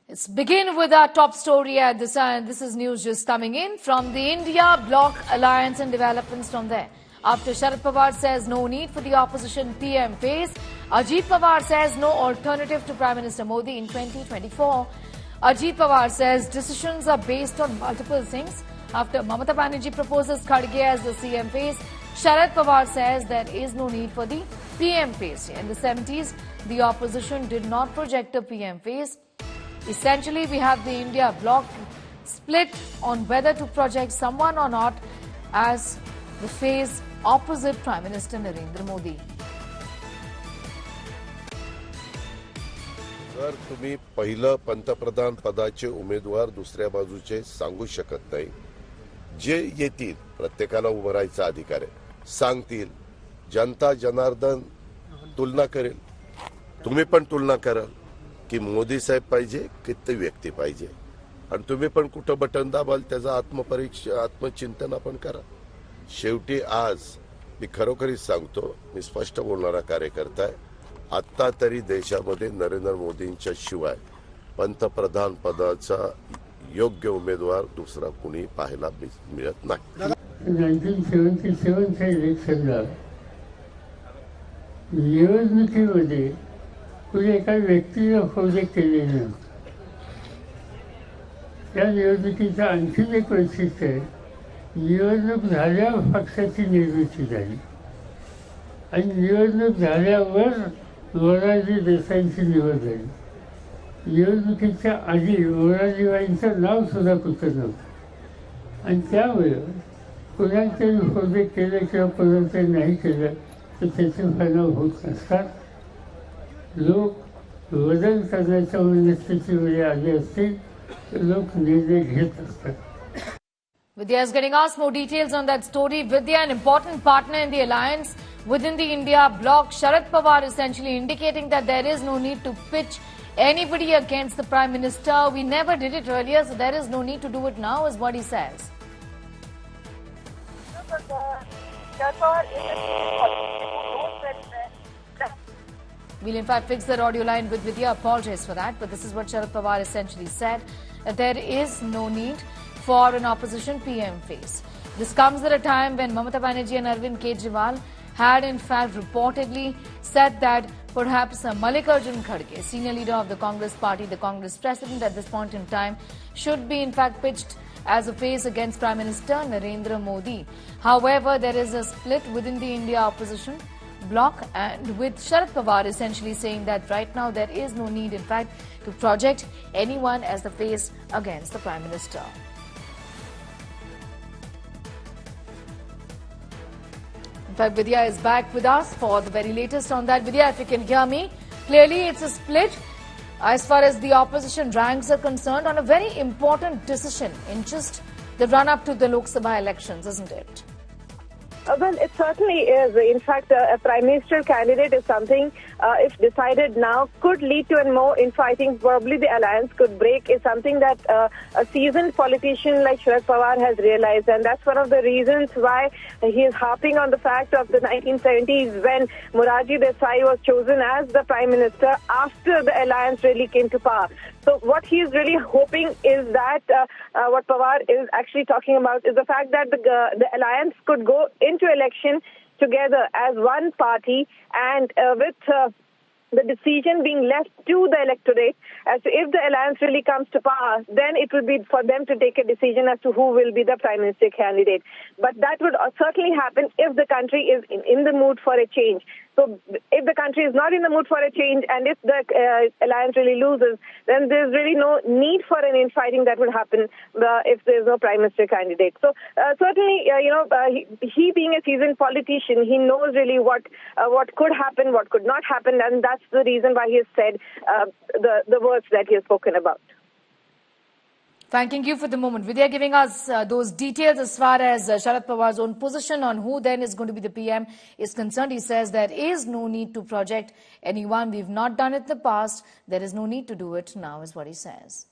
Let's begin with our top story at this time. This is news just coming in from the India Bloc Alliance and developments from there. After Sharad Pawar says no need for the opposition PM phase, Ajit Pawar says no alternative to Prime Minister Modi in 2024. Ajit Pawar says decisions are based on multiple things. After Mamata Banerjee proposes Kharge as the CM phase, Sharad Pawar says there is no need for the PM phase. In the 70s, the opposition did not project a PM phase. Essentially, we have the India bloc split on whether to project someone or not as the phase opposite Prime Minister Narendra Modi. जर तुम्ही पहिलं पंतप्रधान पदाचे उमेदवार दुसऱ्या बाजूचे सांगू शकत नाही, जे येतील प्रत्येकाला उभं राहायचा अधिकार आहे, सांगतील जनता जनार्दन तुलना करेल, तुम्ही पण तुलना कराल की मोदी साहेब पाहिजे की ते व्यक्ती पाहिजे आणि तुम्ही पण कुठं बटन दाबाल त्याचा आत्मपरीक्षा आत्मचिंतन आपण करा. शेवटी आज मी खरोखरीच सांगतो, मी स्पष्ट बोलणारा कार्यकर्ता आहे. आता तरी देशामध्ये नरेंद्र मोदींच्या शिवाय पंतप्रधान पदाचा योग्य उमेदवार दुसरा कुणी पाहायला मिळत नाही. 1977च्या इलेक्शनला निवडणुकीमध्ये कुणी एका व्यक्तीला प्रोजेक्ट केलेलं नव्हतं. त्या निवडणुकीचं आणखीन एक वैशिष्ट्य आहे, निवडणूक झाल्यावर पक्षाची निर्मिती झाली आणि निवडणूक झाल्यावर मोरारजी देसाईंची निवड झाली. निवडणुकीच्या आधी मोरारजीबाईंचं नाव सुद्धा कुठं नव्हतं आणि त्यामुळे कुणाचे प्रोजेक्ट केलं किंवा कुणाचे नाही केलं तर त्याचे परिणाम होत नसतात. लोक बदल करण्याच्या मनस्थिती वेळी आली असतील तर लोक निर्णय घेत असतात. Vidya is getting us more details on that story. Vidya, an important partner in the alliance within the India bloc, Sharad Pawar essentially indicating that there is no need to pitch anybody against the Prime Minister. We never did it earlier, so there is no need to do it now, is what he says. We'll in fact fix that audio line with Vidya. Apologize for that, but this is what Sharad Pawar essentially said, that there is no need for an opposition PM phase. This comes at a time when Mamata Banerjee and Arvind Kejriwal had in fact reportedly said that perhaps Mallikarjun Kharge, senior leader of the Congress party, the Congress president at this point in time, should be in fact pitched as a phase against Prime Minister Narendra Modi. However, there is a split within the India opposition bloc, and with Sharad Pawar essentially saying that right now there is no need in fact to project anyone as the face against the Prime Minister. In fact, Vidya is back with us for the very latest on that. Vidya, if you can hear me, clearly it's a split as far as the opposition ranks are concerned on a very important decision in just the run-up to the Lok Sabha elections, isn't it? Well, it certainly is. In fact, a Prime Minister candidate is something, if decided now, could lead to a more infighting. Probably the alliance could break, is something that a seasoned politician like Sharad Pawar has realized. And that's one of the reasons why he is harping on the fact of the 1970s when Morarji Desai was chosen as the Prime Minister after the alliance really came to power. So what he is really hoping is that what Pawar is actually talking about is the fact that the alliance could go into election together as one party and with the decision being left to the electorate as to if the alliance really comes to power, then it will be for them to take a decision as to who will be the Prime Minister candidate. But that would certainly happen if the country is in the mood for a change. So if the country is not in the mood for a change and if the alliance really loses, then there's really no need for an infighting that would happen if there's no Prime Minister candidate. So certainly, he being a seasoned politician, he knows really what could happen, what could not happen, and that's the reason why he has said the words that he has spoken about. Thanking you for the moment. Vidya giving us those details as far as Sharad Pawar's own position on who then is going to be the PM is concerned. He says there is no need to project anyone. We've not done it in the past. There is no need to do it now, is what he says.